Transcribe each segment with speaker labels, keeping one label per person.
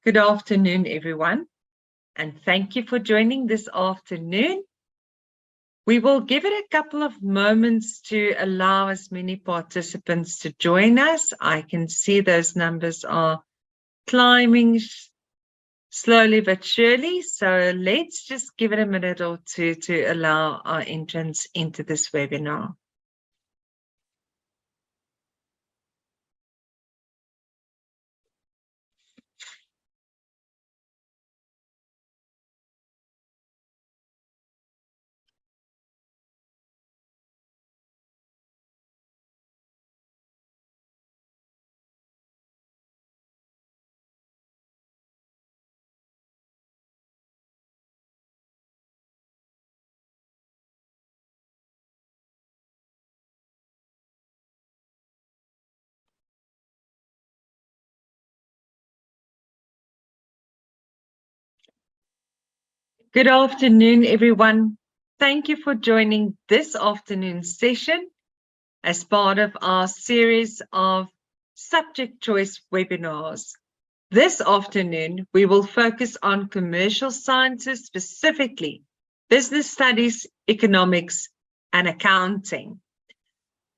Speaker 1: Good afternoon, everyone, and thank you for joining this afternoon. We will give it a couple of moments to allow as many participants to join us. I can see those numbers are climbing slowly but surely, so let's just give it a minute or two to allow our entrance into this webinar. Good afternoon, everyone. Thank you for joining this afternoon's session as part of our series of subject choice webinars. This afternoon, we will focus on commercial sciences, specifically business studies, economics, and accounting.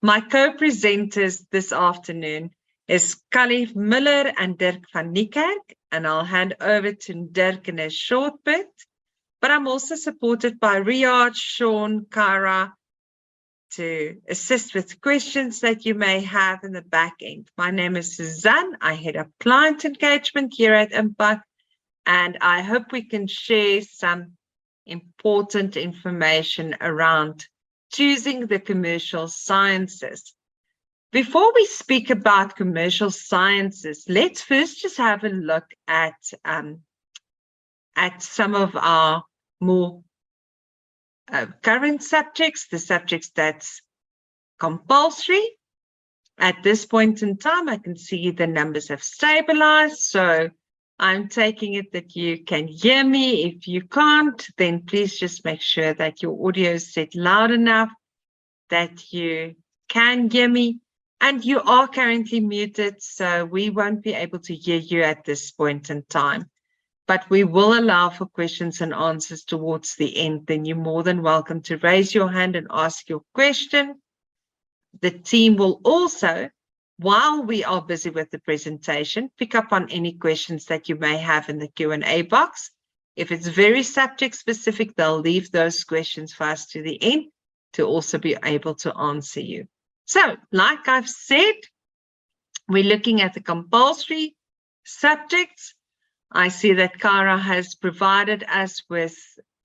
Speaker 1: My co-presenters this afternoon is Callie Miller and Dirk van Niekerk, and I'll hand over to Dirk in a short bit. But I'm also supported by Riyadh, Sean, Kara to assist with questions that you may have in the back end. My name is Suzanne. I head up client engagement here at Impact, and I hope we can share some important information around choosing the commercial sciences. Before we speak about commercial sciences, let's first just have a look at some of our more current subjects, the subjects that's compulsory. At this point in time, I can see the numbers have stabilized, so I'm taking it that you can hear me. If you can't, then please just make sure that your audio is set loud enough that you can hear me. And you are currently muted, so we won't be able to hear you at this point in time. But we will allow for questions and answers towards the end. Then you're more than welcome to raise your hand and ask your question. The team will also, while we are busy with the presentation, pick up on any questions that you may have in the Q&A box. If it's very subject specific, they'll leave those questions for us to the end to also be able to answer you. So, like I've said, we're looking at the compulsory subjects. I see that Kara has provided us with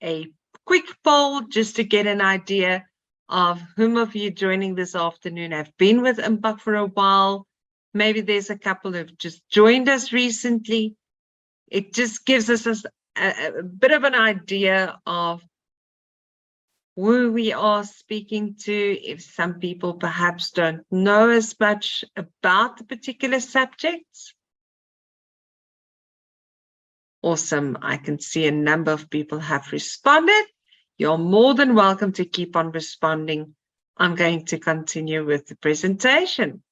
Speaker 1: a quick poll just to get an idea of whom of you joining this afternoon have been with Impact for a while. Maybe there's a couple who've just joined us recently. It just gives us a bit of an idea of who we are speaking to, if some people perhaps don't know as much about the particular subjects. Awesome. I can see a number of people have responded. You're more than welcome to keep on responding. I'm going to continue with the presentation.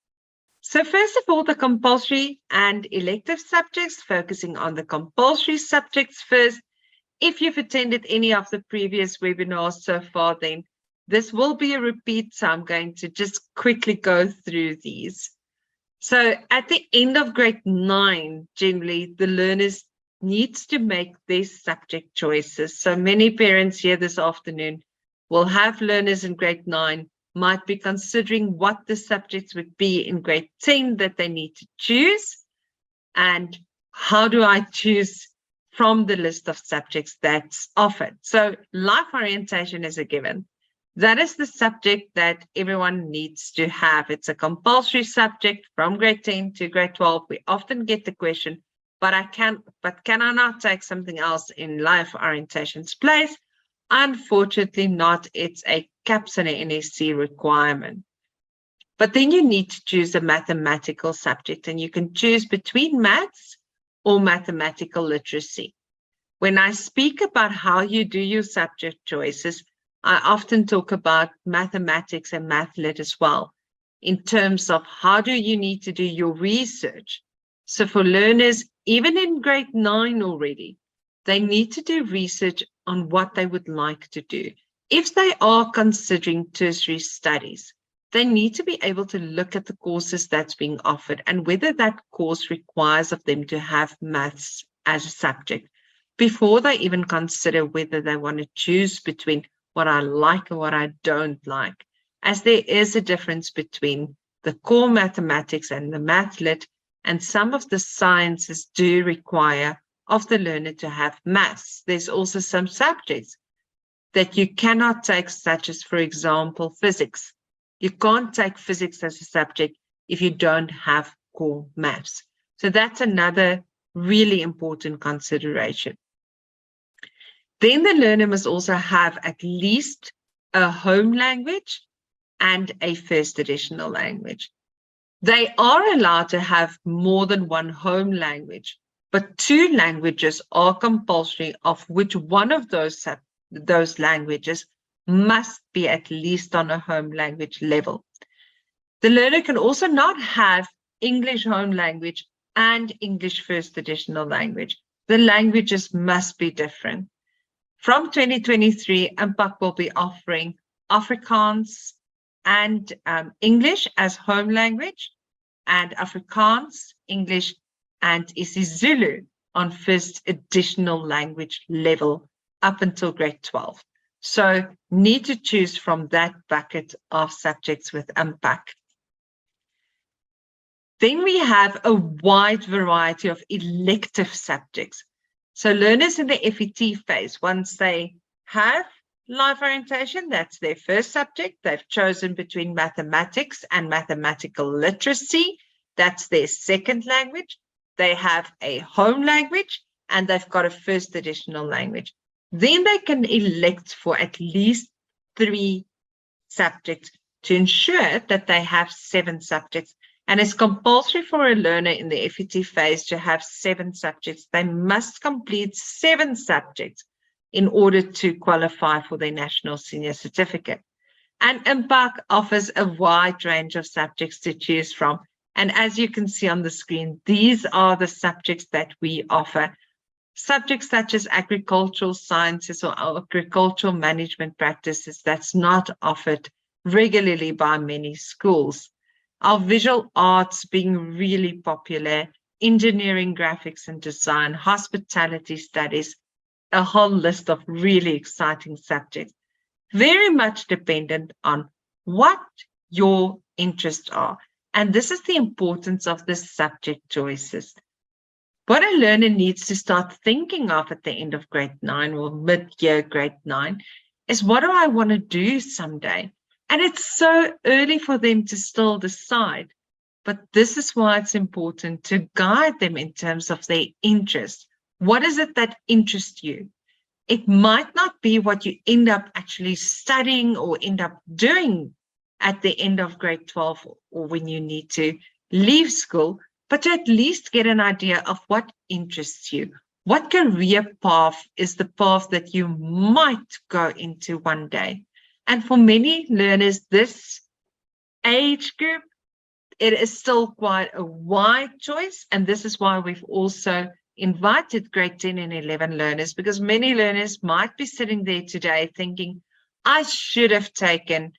Speaker 1: So first of all, the compulsory and elective subjects, focusing on the compulsory subjects first. If you've attended any of the previous webinars so far, then this will be a repeat, so I'm going to just quickly go through these. So at the end of grade 9, generally, the learners needs to make their subject choices. So many parents here this afternoon will have learners in grade 9, might be considering what the subjects would be in grade 10 that they need to choose. And how do I choose from the list of subjects that's offered? So life orientation is a given. That is the subject that everyone needs to have. It's a compulsory subject from grade 10 to grade 12. We often get the question, but can I not take something else in life orientation's place? Unfortunately not. It's a CAPS and an NSC requirement. But then you need to choose a mathematical subject, and you can choose between maths or mathematical literacy. When I speak about how you do your subject choices, I often talk about mathematics and math lit as well, in terms of how do you need to do your research. So for learners, even in grade 9 already, they need to do research on what they would like to do. If they are considering tertiary studies, they need to be able to look at the courses that's being offered and whether that course requires of them to have maths as a subject before they even consider whether they want to choose between what I like and what I don't like, as there is a difference between the core mathematics and the math lit, and some of the sciences do require of the learner to have maths. There's also some subjects that you cannot take, such as, for example, physics. You can't take physics as a subject if you don't have core maths. So that's another really important consideration. Then the learner must also have at least a home language and a first additional language. They are allowed to have more than one home language, but 2 languages are compulsory, of which one of those languages must be at least on a home language level. The learner can also not have English home language and English first additional language. The languages must be different. From 2023, MPAC will be offering Afrikaans and English as home language, and Afrikaans, English, and isiZulu on first additional language level up until grade 12. So need to choose from that bucket of subjects with MPAC. Then we have a wide variety of elective subjects. So learners in the FET phase, once they have life orientation, that's their first subject. They've chosen between mathematics and mathematical literacy. That's their second language. They have a home language and they've got a first additional language. Then they can elect for at least 3 subjects to ensure that they have 7 subjects. And it's compulsory for a learner in the FET phase to have 7 subjects. They must complete 7 subjects in order to qualify for their National Senior Certificate. And MPAC offers a wide range of subjects to choose from. And as you can see on the screen, these are the subjects that we offer. Subjects such as agricultural sciences or agricultural management practices that's not offered regularly by many schools. Our visual arts being really popular, engineering, graphics and design, hospitality studies, a whole list of really exciting subjects, very much dependent on what your interests are. And this is the importance of the subject choices. What a learner needs to start thinking of at the end of grade 9 or mid-year grade 9 is, what do I want to do someday? And it's so early for them to still decide. But this is why it's important to guide them in terms of their interest. What is it that interests you? It might not be what you end up actually studying or end up doing at the end of grade 12 or when you need to leave school, but to at least get an idea of what interests you. What career path is the path that you might go into one day? And for many learners, this age group, it is still quite a wide choice. And this is why we've also invited grade 10 and 11 learners, because many learners might be sitting there today thinking, I should have taken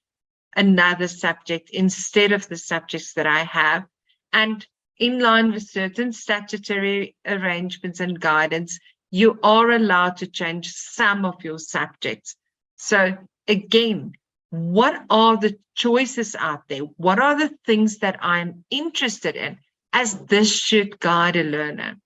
Speaker 1: another subject instead of the subjects that I have. And in line with certain statutory arrangements and guidance, you are allowed to change some of your subjects. So again, what are the choices out there? What are the things that I'm interested in? As this should guide a learner.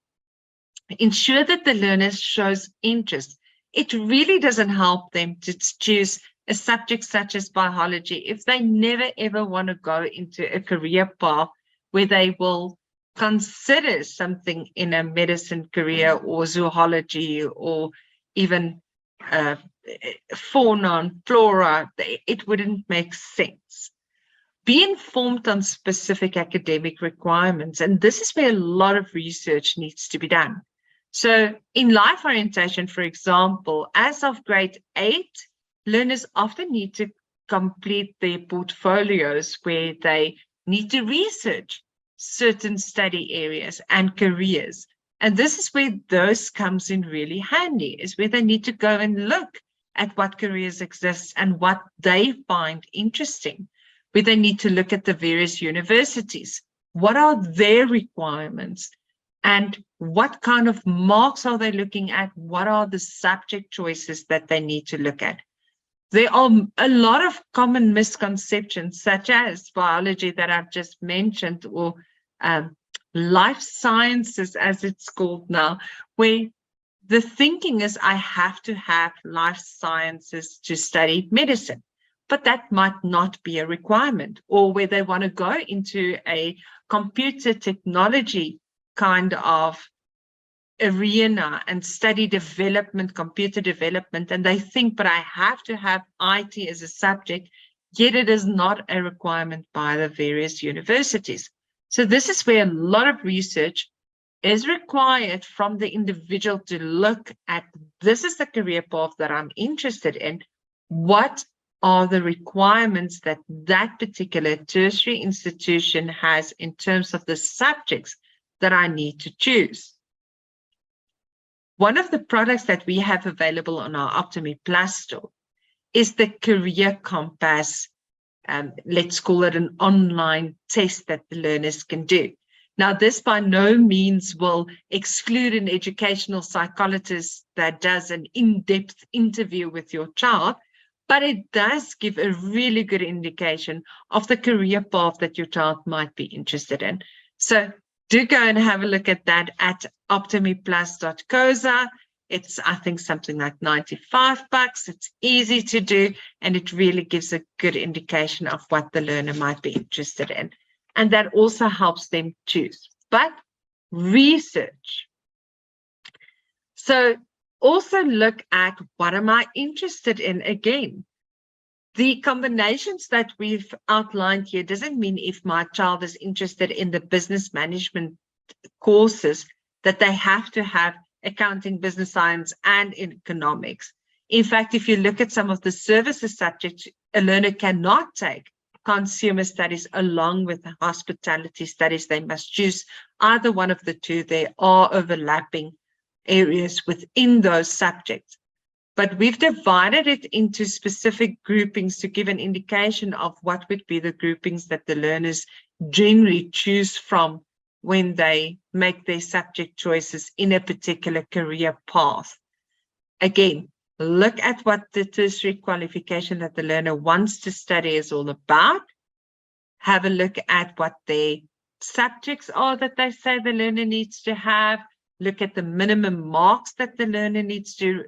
Speaker 1: Ensure that the learner shows interest. It really doesn't help them to choose a subject such as biology if they never ever want to go into a career path where they will consider something in a medicine career or zoology or even fauna and flora. It wouldn't make sense. Be informed on specific academic requirements, and this is where a lot of research needs to be done. So in life orientation, for example, as of grade 8, learners often need to complete their portfolios where they need to research certain study areas and careers. And this is where those comes in really handy, is where they need to go and look at what careers exist and what they find interesting, where they need to look at the various universities. What are their requirements? And what kind of marks are they looking at? What are the subject choices that they need to look at? There are a lot of common misconceptions, such as biology that I've just mentioned, or life sciences, as it's called now, where the thinking is I have to have life sciences to study medicine, but that might not be a requirement, or where they want to go into a computer technology kind of arena and study development, computer development, and they think, but I have to have IT as a subject, yet it is not a requirement by the various universities. So this is where a lot of research is required from the individual to look at, this is the career path that I'm interested in. What are the requirements that that particular tertiary institution has in terms of the subjects that I need to choose? One of the products that we have available on our Optimi Plus store is the Career Compass. Let's call it an online test that the learners can do. Now, this by no means will exclude an educational psychologist that does an in-depth interview with your child, but it does give a really good indication of the career path that your child might be interested in. So do go and have a look at that at optimiplus.coza. It's, I think, something like $95. It's easy to do, and it really gives a good indication of what the learner might be interested in. And that also helps them choose. But research. So also look at, what am I interested in? Again, the combinations that we've outlined here doesn't mean if my child is interested in the business management courses that they have to have accounting, business science, and economics. In fact, if you look at some of the services subjects, a learner cannot take consumer studies along with the hospitality studies. They must choose either one of the two. There are overlapping areas within those subjects. But we've divided it into specific groupings to give an indication of what would be the groupings that the learners generally choose from when they make their subject choices in a particular career path. Again, look at what the tertiary qualification that the learner wants to study is all about. Have a look at what their subjects are that they say the learner needs to have. Look at the minimum marks that the learner needs to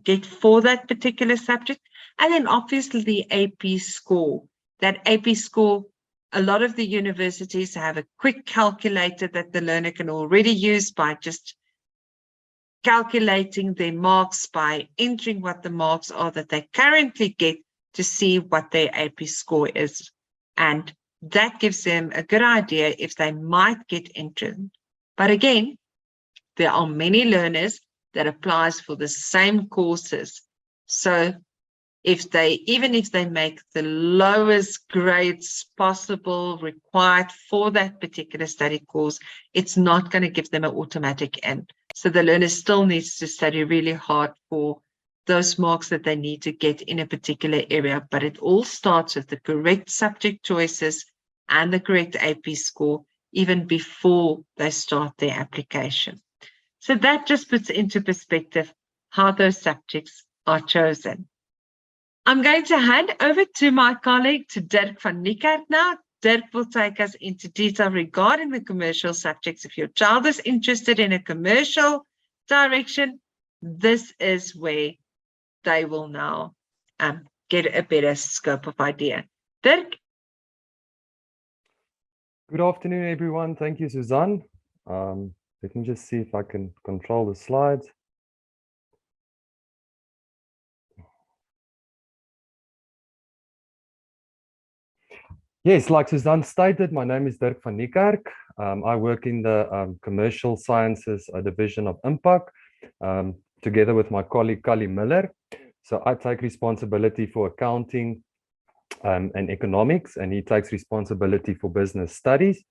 Speaker 1: get for that particular subject. And then obviously the AP score. That AP score, a lot of the universities have a quick calculator that the learner can already use by just calculating their marks, by entering what the marks are that they currently get to see what their AP score is. And that gives them a good idea if they might get entered. But again, there are many learners that applies for the same courses. So even if they make the lowest grades possible required for that particular study course, it's not going to give them an automatic end. So the learner still needs to study really hard for those marks that they need to get in a particular area. But it all starts with the correct subject choices and the correct AP score, even before they start their application. So that just puts into perspective how those subjects are chosen. I'm going to hand over to my colleague, to Dirk van Niekerk now. Dirk will take us into detail regarding the commercial subjects. If your child is interested in a commercial direction, this is where they will now get a better scope of idea. Dirk?
Speaker 2: Good afternoon, everyone. Thank you, Suzanne. Let me just see if I can control the slides. Yes, like Suzanne stated, my name is Dirk van Niekerk. I work in the Commercial Sciences Division of Impact, together with my colleague, Kali Miller. So I take responsibility for accounting and economics, and he takes responsibility for business studies.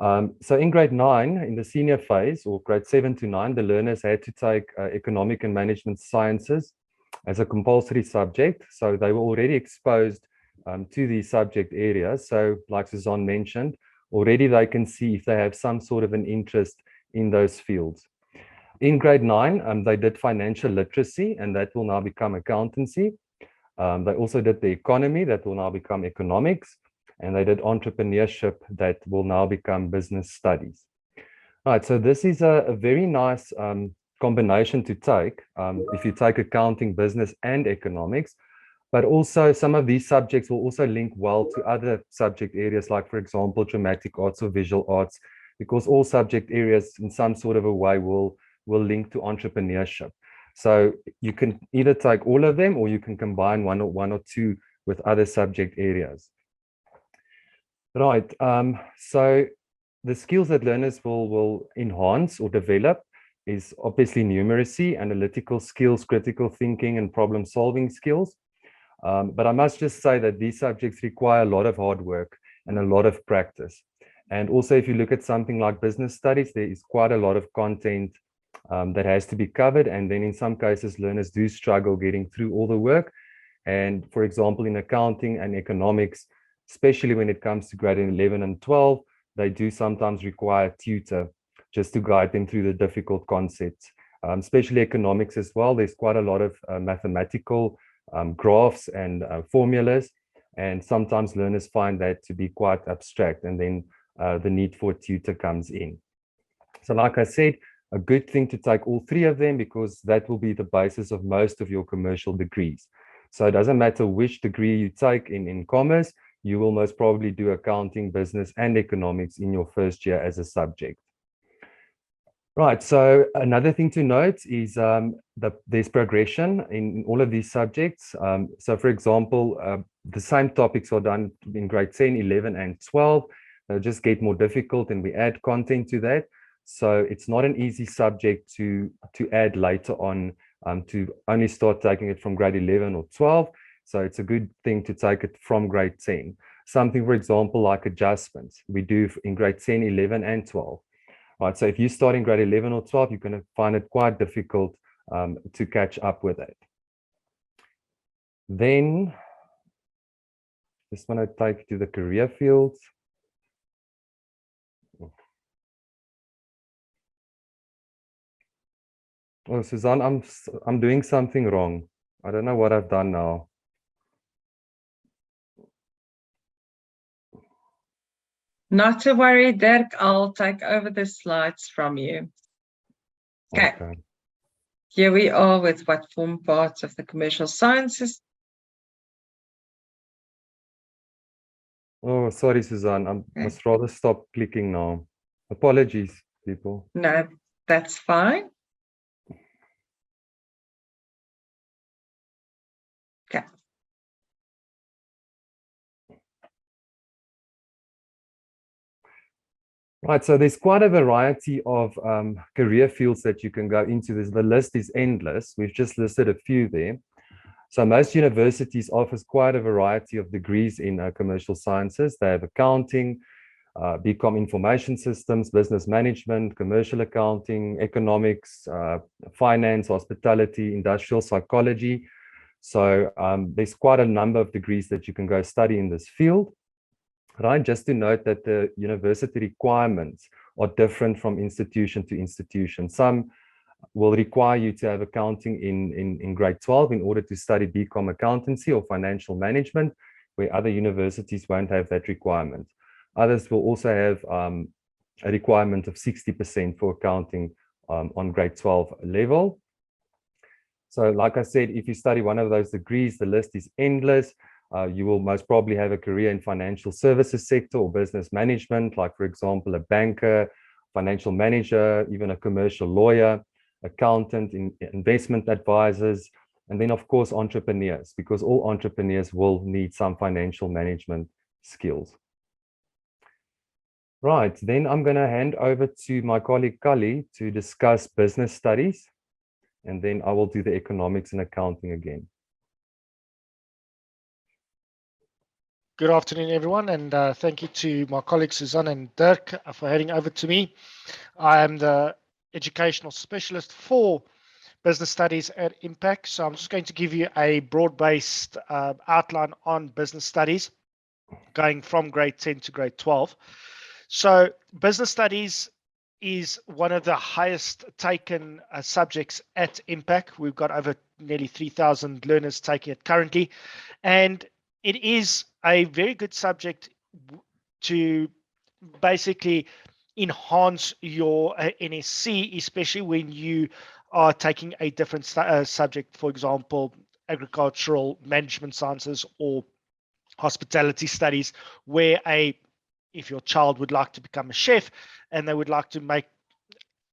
Speaker 2: So in grade 9, in the senior phase, or grade 7 to 9, the learners had to take economic and management sciences as a compulsory subject. So they were already exposed to these subject areas. So like Suzanne mentioned, already they can see if they have some sort of an interest in those fields. In grade 9, they did financial literacy, and that will now become accountancy. They also did the economy, that will now become economics, and they did entrepreneurship, that will now become business studies. All right, so this is a very nice combination to take if you take accounting, business, and economics. But also some of these subjects will also link well to other subject areas, like, for example, dramatic arts or visual arts, because all subject areas in some sort of a way will link to entrepreneurship. So you can either take all of them, or you can combine one or two with other subject areas. Right, so the skills that learners will enhance or develop is obviously numeracy, analytical skills, critical thinking, and problem solving skills. But I must just say that these subjects require a lot of hard work and a lot of practice. And also, if you look at something like business studies, there is quite a lot of content that has to be covered. And then in some cases, learners do struggle getting through all the work. And for example, in accounting and economics, especially when it comes to grade 11 and 12, they do sometimes require a tutor just to guide them through the difficult concepts. Especially economics as well, there's quite a lot of mathematical graphs and formulas, and sometimes learners find that to be quite abstract, and then the need for a tutor comes in. So like I said, a good thing to take all three of them, because that will be the basis of most of your commercial degrees. So it doesn't matter which degree you take in commerce, you will most probably do accounting, business, and economics in your first year as a subject. Right, so another thing to note is there's progression in all of these subjects. So for example, the same topics are done in grade 10, 11, and 12. They'll just get more difficult, and we add content to that. So it's not an easy subject to add later on, to only start taking it from grade 11 or 12. So it's a good thing to take it from grade 10. Something, for example, like adjustments, we do in grade 10, 11, and 12. Right, so if you start in grade 11 or 12, you're going to find it quite difficult to catch up with it. Then, just want to take you to the career fields. Oh, Suzanne, I'm doing something wrong. I don't know what I've done now.
Speaker 1: Not to worry, Dirk, I'll take over the slides from you. Okay. Here we are with what form parts of the commercial sciences.
Speaker 2: Oh, sorry, Suzanne. I must rather stop clicking now. Apologies, people.
Speaker 1: No, that's fine. Okay.
Speaker 2: Right, so there's quite a variety of career fields that you can go into. The list is endless. We've just listed a few there. So most universities offers quite a variety of degrees in commercial sciences. They have accounting, BCom information systems, business management, commercial accounting, economics, finance, hospitality, industrial psychology. So there's quite a number of degrees that you can go study in this field. Right, just to note that the university requirements are different from institution to institution. Some will require you to have accounting in grade 12 in order to study BCom accountancy or financial management, where other universities won't have that requirement. Others will also have a requirement of 60% for accounting on grade 12 level. So like I said, if you study one of those degrees, the list is endless. You will most probably have a career in financial services sector or business management, like, for example, a banker, financial manager, even a commercial lawyer, accountant, investment advisors, and then, of course, entrepreneurs, because all entrepreneurs will need some financial management skills. Right, then I'm going to hand over to my colleague Kali to discuss business studies, and then I will do the economics and accounting again.
Speaker 3: Good afternoon, everyone, and thank you to my colleagues Suzanne and Dirk for heading over to me. I am the educational specialist for business studies at Impact. So I'm just going to give you a broad-based outline on business studies going from grade 10 to grade 12. So business studies is one of the highest taken subjects at Impact. We've got over nearly 3,000 learners taking it currently. And it is a very good subject to basically enhance your NSC, especially when you are taking a different subject, for example, agricultural management sciences or hospitality studies, where if your child would like to become a chef and they would like to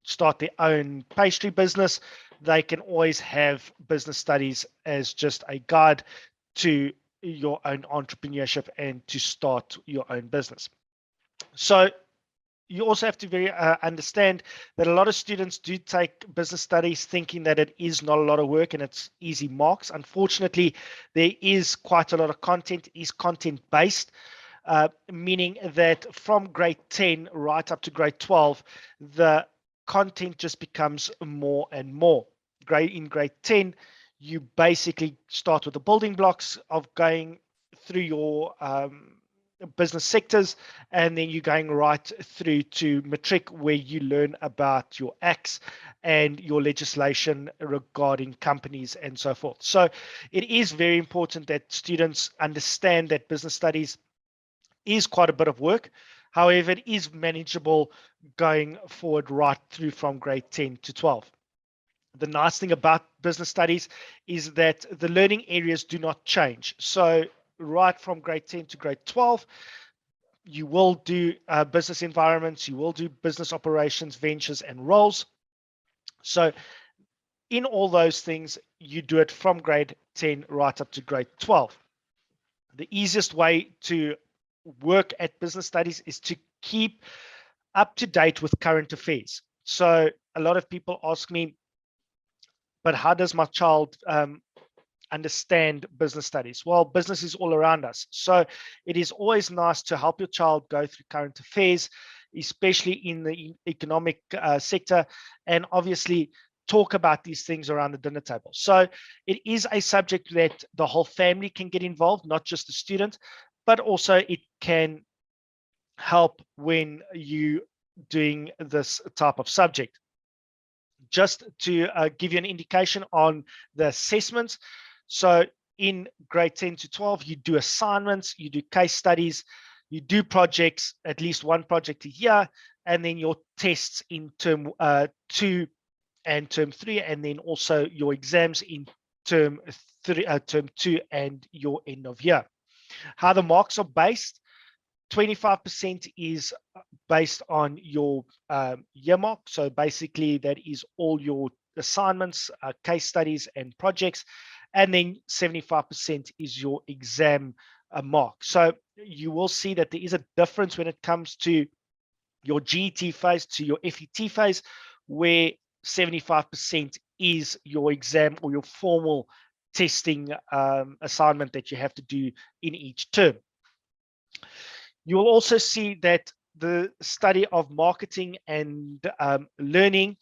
Speaker 3: start their own pastry business, they can always have business studies as just a guide to your own entrepreneurship and to start your own business. So you also have to understand that a lot of students do take business studies thinking that it is not a lot of work and it's easy marks. Unfortunately, there is quite a lot of content. It is content based, meaning that from grade 10 right up to grade 12, the content just becomes more and more. In grade 10, you basically start with the building blocks of going through your business sectors, and then you're going right through to matric, where you learn about your acts and your legislation regarding companies and so forth. So it is very important that students understand that business studies is quite a bit of work. However, it is manageable going forward right through from grade 10 to 12. The nice thing about business studies is that the learning areas do not change. So right from grade 10 to grade 12, you will do business environments, you will do business operations, ventures, and roles. So in all those things, you do it from grade 10 right up to grade 12. The easiest way to work at business studies is to keep up to date with current affairs. So a lot of people ask me, but how does my child understand business studies? Well, business is all around us. So it is always nice to help your child go through current affairs, especially in the economic sector, and obviously talk about these things around the dinner table. So it is a subject that the whole family can get involved, not just the student, but also it can help when you doing this type of subject. Just to give you an indication on the assessments. So in grade 10 to 12, you do assignments, you do case studies, you do projects, at least one project a year, and then your tests in term 2 and term 3, and then also your exams in term 2 and your end of year. How the marks are based: 25% is based on your year mark. So basically that is all your assignments, case studies, and projects. And then 75% is your exam mark. So you will see that there is a difference when it comes to your GET phase to your FET phase, where 75% is your exam or your formal testing assignment that you have to do in each term. You will also see that the study of marketing and learning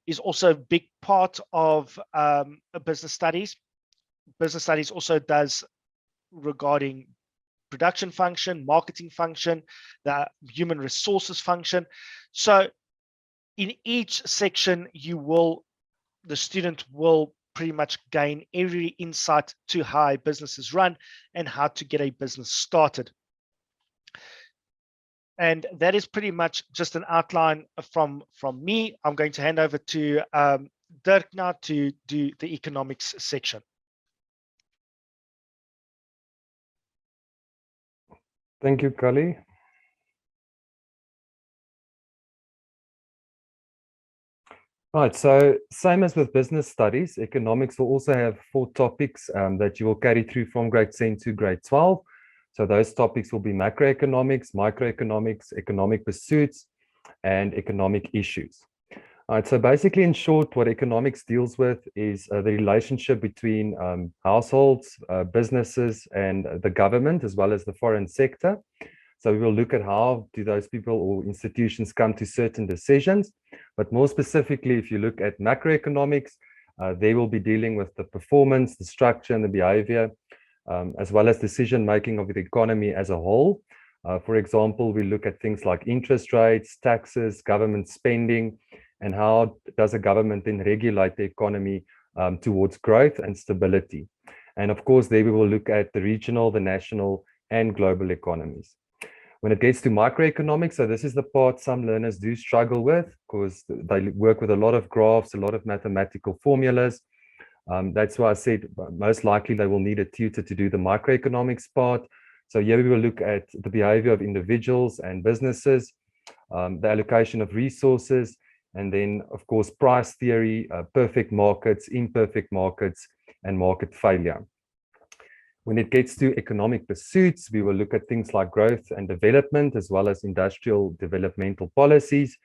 Speaker 3: is also a big part of business studies. Business studies also does regarding production function, marketing function, the human resources function. So in each section, the student will pretty much gain every insight to how businesses run and how to get a business started. And that is pretty much just an outline from me. I'm going to hand over to Dirk now to do the economics section.
Speaker 2: Thank you, Kali. Right, so same as with business studies, economics will also have 4 topics that you will carry through from grade 10 to grade 12. So those topics will be macroeconomics, microeconomics, economic pursuits, and economic issues. All right, so basically, in short, what economics deals with is the relationship between households, businesses, and the government, as well as the foreign sector. So we will look at how do those people or institutions come to certain decisions. But more specifically, if you look at macroeconomics, they will be dealing with the performance, the structure, and the behavior, as well as decision-making of the economy as a whole. For example, we look at things like interest rates, taxes, government spending, and how does a government then regulate the economy towards growth and stability. And of course, there we will look at the regional, the national, and global economies. When it gets to microeconomics, so this is the part some learners do struggle with because they work with a lot of graphs, a lot of mathematical formulas. That's why I said most likely they will need a tutor to do the microeconomics part. So here we will look at the behavior of individuals and businesses, the allocation of resources, and then, of course, price theory, perfect markets, imperfect markets, and market failure. When it gets to economic pursuits, we will look at things like growth and development, as well as industrial developmental policies,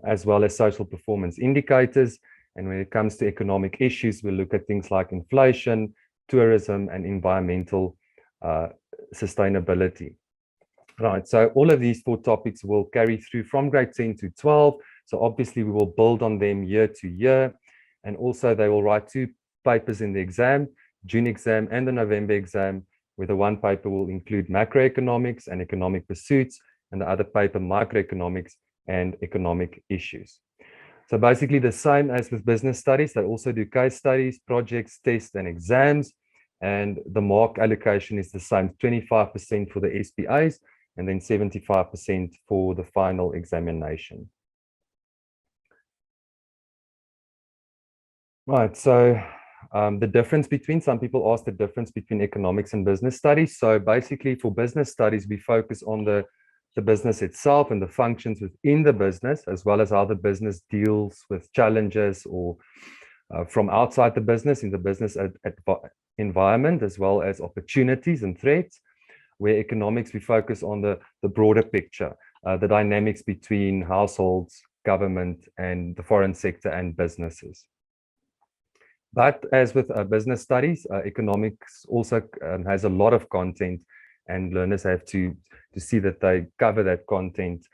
Speaker 2: as well as social performance indicators. And when it comes to economic issues, we'll look at things like inflation, tourism, and environmental sustainability. Right, so all of these 4 topics will carry through from grade 10 to 12. So obviously we will build on them year to year. And also they will write 2 papers in the exam, June exam and the November exam, where the one paper will include macroeconomics and economic pursuits, and the other paper microeconomics and economic issues. So basically the same as with business studies, they also do case studies, projects, tests, and exams. And the mark allocation is the same, 25% for the SPAs, and then 75% for the final examination. Right, so the difference between, some people ask the difference between economics and business studies. So basically for business studies, we focus on the business itself and the functions within the business, as well as how the business deals with challenges or from outside the business in the business environment, as well as opportunities and threats. Where economics, we focus on the broader picture, the dynamics between households, government, and the foreign sector and businesses. But as with business studies, economics also has a lot of content, and learners have to see that they cover that content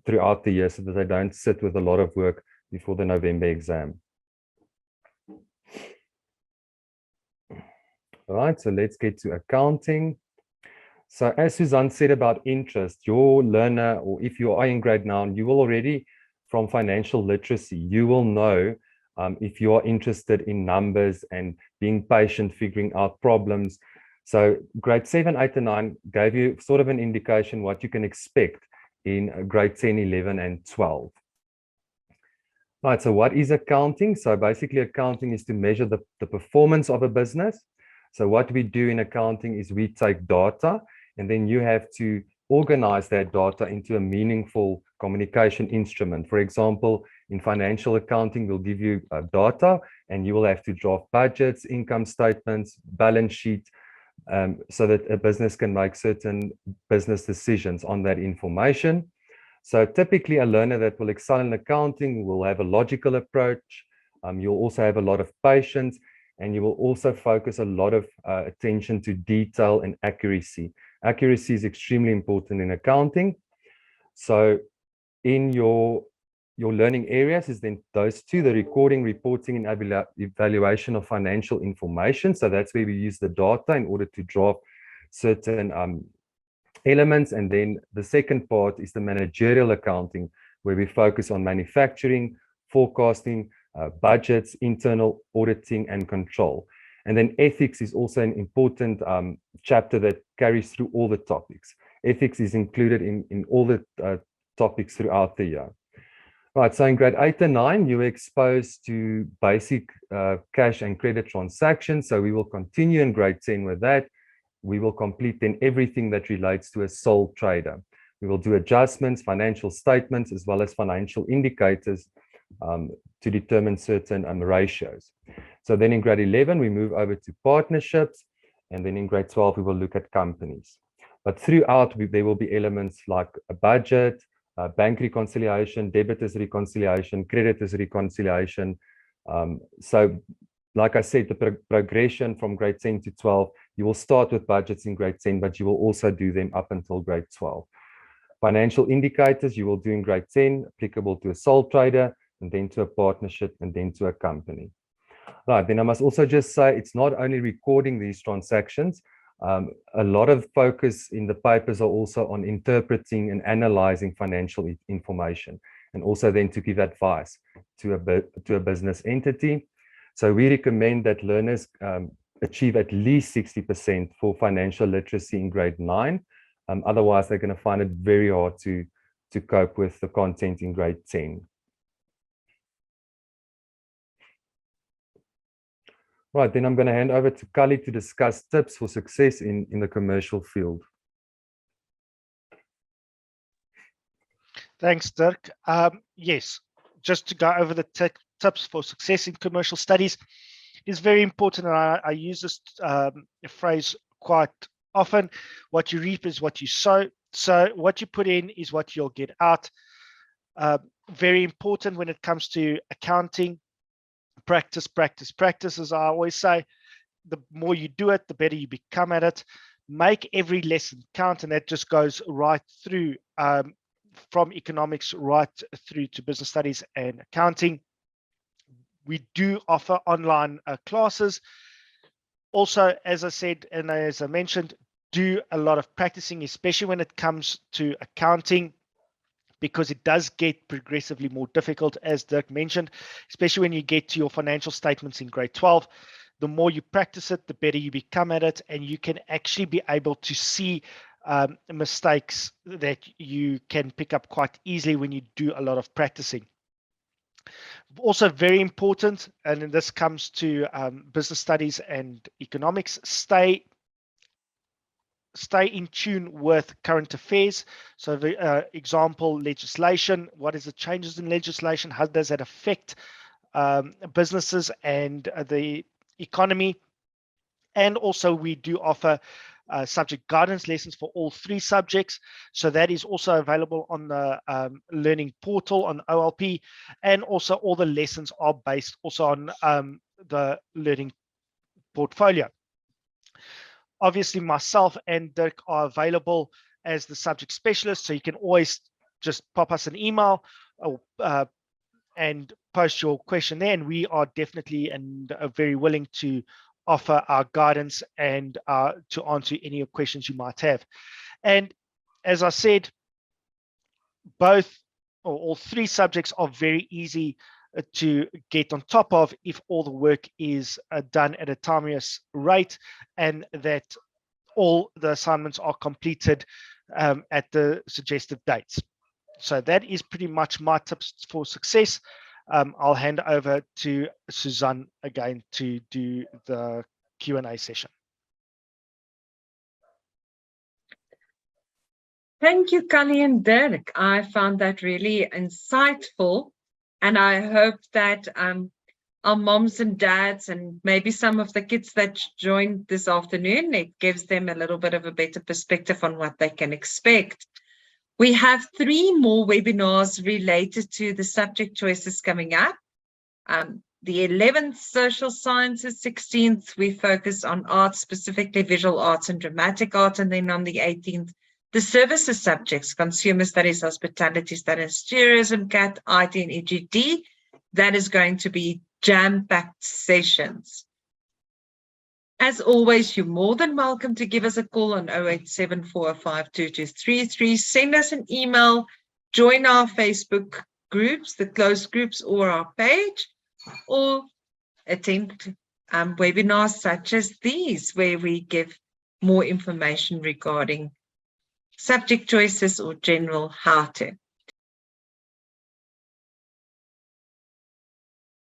Speaker 2: throughout the year so that they don't sit with a lot of work before the November exam. All right, so let's get to accounting. So as Suzanne said about interest, your learner, or if you are in grade 9, you will already, from financial literacy, you will know if you are interested in numbers and being patient, figuring out problems. So grade 7, 8, and 9 gave you sort of an indication what you can expect in grade 10, 11, and 12. Right, so what is accounting? So basically accounting is to measure the performance of a business. So what we do in accounting is we take data, and then you have to organize that data into a meaningful communication instrument. For example, in financial accounting, we'll give you data, and you will have to draft budgets, income statements, balance sheet, so that a business can make certain business decisions on that information. So typically a learner that will excel in accounting will have a logical approach. You'll also have a lot of patience, and you will also focus a lot of attention to detail and accuracy. Accuracy is extremely important in accounting. So in your learning areas is then those 2, the recording, reporting, and evaluation of financial information. So that's where we use the data in order to draft certain elements. And then the second part is the managerial accounting, where we focus on manufacturing, forecasting, budgets, internal auditing, and control. And then ethics is also an important chapter that carries through all the topics. Ethics is included in all the topics throughout the year. Right, so in grade 8 and 9, you were exposed to basic cash and credit transactions. So we will continue in grade 10 with that. We will complete then everything that relates to a sole trader. We will do adjustments, financial statements, as well as financial indicators to determine certain ratios. So then in grade 11, we move over to partnerships. And then in grade 12, we will look at companies. But throughout, there will be elements like a budget, bank reconciliation, debitors reconciliation, creditors reconciliation. So like I said, the progression from grade 10 to 12, you will start with budgets in grade 10, but you will also do them up until grade 12. Financial indicators you will do in grade 10, applicable to a sole trader, and then to a partnership, and then to a company. Right, then I must also just say it's not only recording these transactions. A lot of focus in the papers are also on interpreting and analyzing financial information, and also then to give advice to a business entity. So we recommend that learners achieve at least 60% for financial literacy in grade 9. Otherwise, they're going to find it very hard to cope with the content in grade 10. Right, then I'm going to hand over to Kali to discuss tips for success in the commercial field.
Speaker 3: Thanks, Dirk. Yes, just to go over the tips for success in commercial studies is very important. And I use this phrase quite often. What you reap is what you sow. So what you put in is what you'll get out. Very important when it comes to accounting. Practice, practice, practice, as I always say. The more you do it, the better you become at it. Make every lesson count, and that just goes right through from economics right through to business studies and accounting. We do offer online classes. Also, as I said, and as I mentioned, do a lot of practicing, especially when it comes to accounting, because it does get progressively more difficult, as Dirk mentioned, especially when you get to your financial statements in grade 12. The more you practice it, the better you become at it, and you can actually be able to see mistakes that you can pick up quite easily when you do a lot of practicing. Also very important, and this comes to business studies and economics, stay in tune with current affairs. So the example, legislation. What is the changes in legislation? How does that affect businesses and the economy? And also we do offer subject guidance lessons for all 3 subjects. So that is also available on the learning portal on OLP, and also all the lessons are based also on the learning portfolio. Obviously, myself and Dirk are available as the subject specialist, so you can always just pop us an email or, and post your question there, and we are definitely and very willing to offer our guidance and to answer any questions you might have. And as I said, both or all 3 subjects are very easy to get on top of if all the work is done at a timeous rate, and that all the assignments are completed at the suggested dates. So that is pretty much my tips for success. I'll hand over to Suzanne again to do the Q&A session.
Speaker 1: Thank you, Kali and Dirk. I found that really insightful. And I hope that our moms and dads and maybe some of the kids that joined this afternoon, it gives them a little bit of a better perspective on what they can expect. We have 3 more webinars related to the subject choices coming up. The 11th, social sciences. 16th, we focus on arts, specifically visual arts and dramatic art. And then on the 18th, the services subjects, consumer studies, hospitality studies, tourism, CAT, IT, and EGD. That is going to be jam-packed sessions. As always, you're more than welcome to give us a call on 0874052233. Send us an email, join our Facebook groups, the closed groups, or our page, or attend webinars such as these, where we give more information regarding subject choices or general how to.